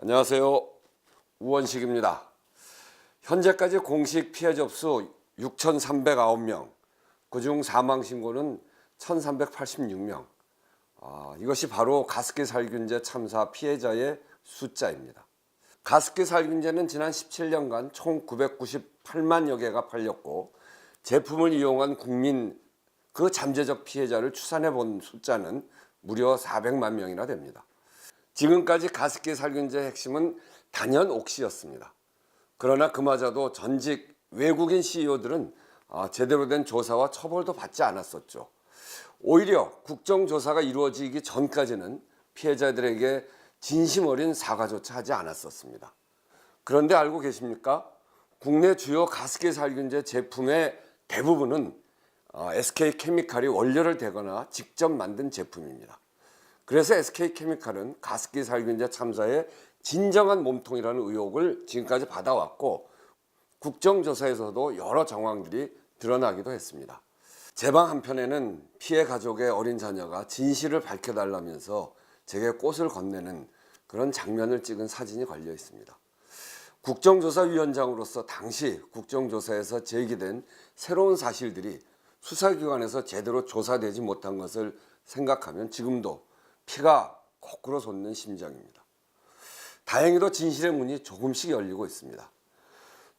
안녕하세요. 우원식입니다. 현재까지 공식 피해 접수 6,309명, 그중 사망 신고는 1,386명. 이것이 바로 가습기 살균제 참사 피해자의 숫자입니다. 가습기 살균제는 지난 17년간 총 998만여 개가 팔렸고, 제품을 이용한 국민 그 잠재적 피해자를 추산해 본 숫자는 무려 400만 명이나 됩니다. 지금까지 가습기 살균제의 핵심은 단연 옥시였습니다. 그러나 그마저도 전직 외국인 CEO들은 제대로 된 조사와 처벌도 받지 않았었죠. 오히려 국정조사가 이루어지기 전까지는 피해자들에게 진심 어린 사과조차 하지 않았었습니다. 그런데 알고 계십니까? 국내 주요 가습기 살균제 제품의 대부분은 SK케미칼이 원료를 대거나 직접 만든 제품입니다. 그래서 SK케미칼은 가습기 살균제 참사의 진정한 몸통이라는 의혹을 지금까지 받아왔고, 국정조사에서도 여러 정황들이 드러나기도 했습니다. 제방 한편에는 피해 가족의 어린 자녀가 진실을 밝혀달라면서 제게 꽃을 건네는 그런 장면을 찍은 사진이 걸려 있습니다. 국정조사위원장으로서 당시 국정조사에서 제기된 새로운 사실들이 수사기관에서 제대로 조사되지 못한 것을 생각하면 지금도 피가 거꾸로 솟는 심정입니다. 다행히도 진실의 문이 조금씩 열리고 있습니다.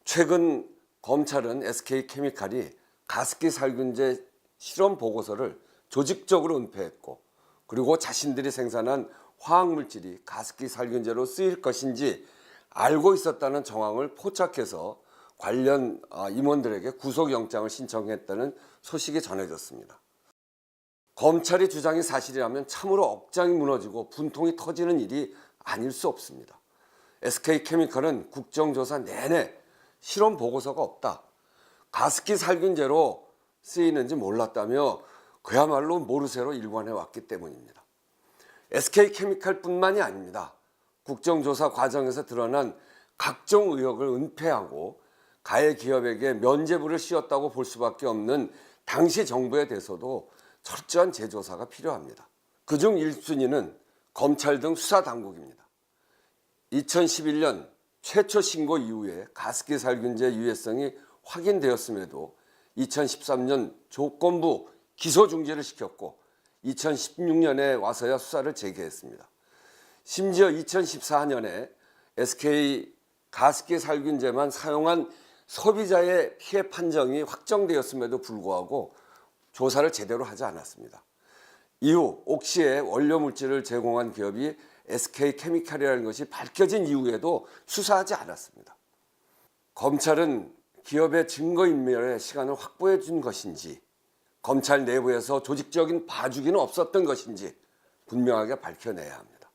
최근 검찰은 SK케미칼이 가습기 살균제 실험 보고서를 조직적으로 은폐했고, 그리고 자신들이 생산한 화학물질이 가습기 살균제로 쓰일 것인지 알고 있었다는 정황을 포착해서 관련 임원들에게 구속영장을 신청했다는 소식이 전해졌습니다. 검찰의 주장이 사실이라면 참으로 억장이 무너지고 분통이 터지는 일이 아닐 수 없습니다. SK케미칼은 국정조사 내내 실험 보고서가 없다, 가습기 살균제로 쓰이는지 몰랐다며 그야말로 모르쇠로 일관해 왔기 때문입니다. SK케미칼뿐만이 아닙니다. 국정조사 과정에서 드러난 각종 의혹을 은폐하고 가해 기업에게 면죄부를 씌웠다고 볼 수밖에 없는 당시 정부에 대해서도 철저한 재조사가 필요합니다. 그중 1순위는 검찰 등 수사당국입니다. 2011년 최초 신고 이후에 가습기 살균제 유해성이 확인되었음에도 2013년 조건부 기소 중지를 시켰고, 2016년에 와서야 수사를 재개했습니다. 심지어 2014년에 SK 가습기 살균제만 사용한 소비자의 피해 판정이 확정되었음에도 불구하고 조사를 제대로 하지 않았습니다. 이후 옥시의 원료 물질을 제공한 기업이 SK케미칼이라는 것이 밝혀진 이후에도 수사하지 않았습니다. 검찰은 기업의 증거인멸에 시간을 확보해 준 것인지, 검찰 내부에서 조직적인 봐주기는 없었던 것인지 분명하게 밝혀내야 합니다.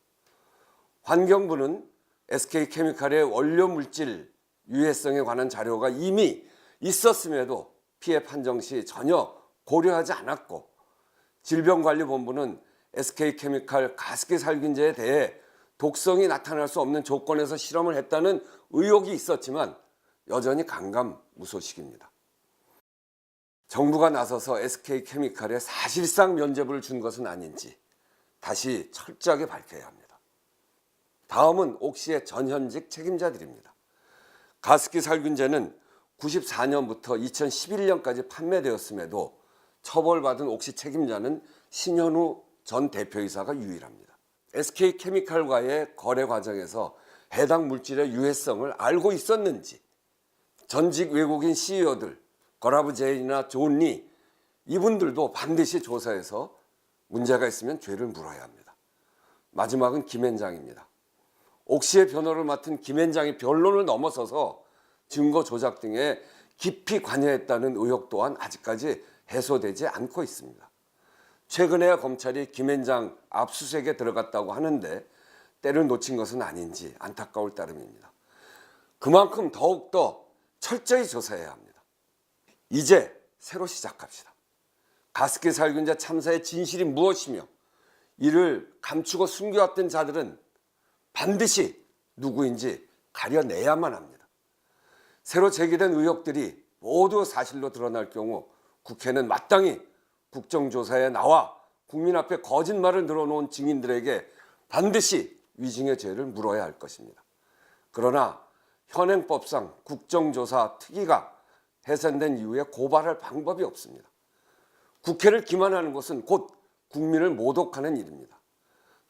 환경부는 SK케미칼의 원료 물질 유해성에 관한 자료가 이미 있었음에도 피해 판정 시 전혀 고려하지 않았고, 질병관리본부는 SK케미칼 가습기 살균제에 대해 독성이 나타날 수 없는 조건에서 실험을 했다는 의혹이 있었지만 여전히 강감무소식입니다. 정부가 나서서 SK케미칼에 사실상 면죄부를 준 것은 아닌지 다시 철저하게 밝혀야 합니다. 다음은 옥시의 전현직 책임자들입니다. 가습기 살균제는 94년부터 2011년까지 판매되었음에도 처벌받은 옥시 책임자는 신현우 전 대표이사가 유일합니다. SK케미칼과의 거래 과정에서 해당 물질의 유해성을 알고 있었는지 전직 외국인 CEO들 거라브 제인이나 존 리, 이분들도 반드시 조사해서 문제가 있으면 죄를 물어야 합니다. 마지막은 김앤장입니다. 옥시의 변호를 맡은 김앤장이 변론을 넘어서서 증거 조작 등에 깊이 관여했다는 의혹 또한 아직까지 해소되지 않고 있습니다. 최근에야 검찰이 김앤장 압수수색에 들어갔다고 하는데 때를 놓친 것은 아닌지 안타까울 따름입니다. 그만큼 더욱더 철저히 조사해야 합니다. 이제 새로 시작합시다. 가습기 살균제 참사의 진실이 무엇이며 이를 감추고 숨겨왔던 자들은 반드시 누구인지 가려내야만 합니다. 새로 제기된 의혹들이 모두 사실로 드러날 경우 국회는 마땅히 국정조사에 나와 국민 앞에 거짓말을 늘어놓은 증인들에게 반드시 위증의 죄를 물어야 할 것입니다. 그러나 현행법상 국정조사 특위가 해산된 이후에 고발할 방법이 없습니다. 국회를 기만하는 것은 곧 국민을 모독하는 일입니다.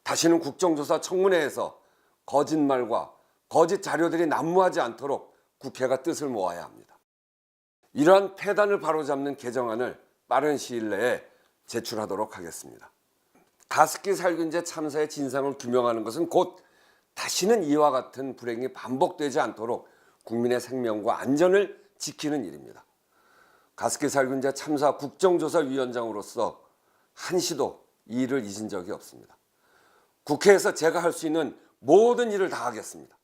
다시는 국정조사 청문회에서 거짓말과 거짓 자료들이 난무하지 않도록 국회가 뜻을 모아야 합니다. 이러한 폐단을 바로잡는 개정안을 빠른 시일 내에 제출하도록 하겠습니다. 가습기 살균제 참사의 진상을 규명하는 것은 곧 다시는 이와 같은 불행이 반복되지 않도록 국민의 생명과 안전을 지키는 일입니다. 가습기 살균제 참사 국정조사위원장으로서 한시도 이 일을 잊은 적이 없습니다. 국회에서 제가 할 수 있는 모든 일을 다 하겠습니다.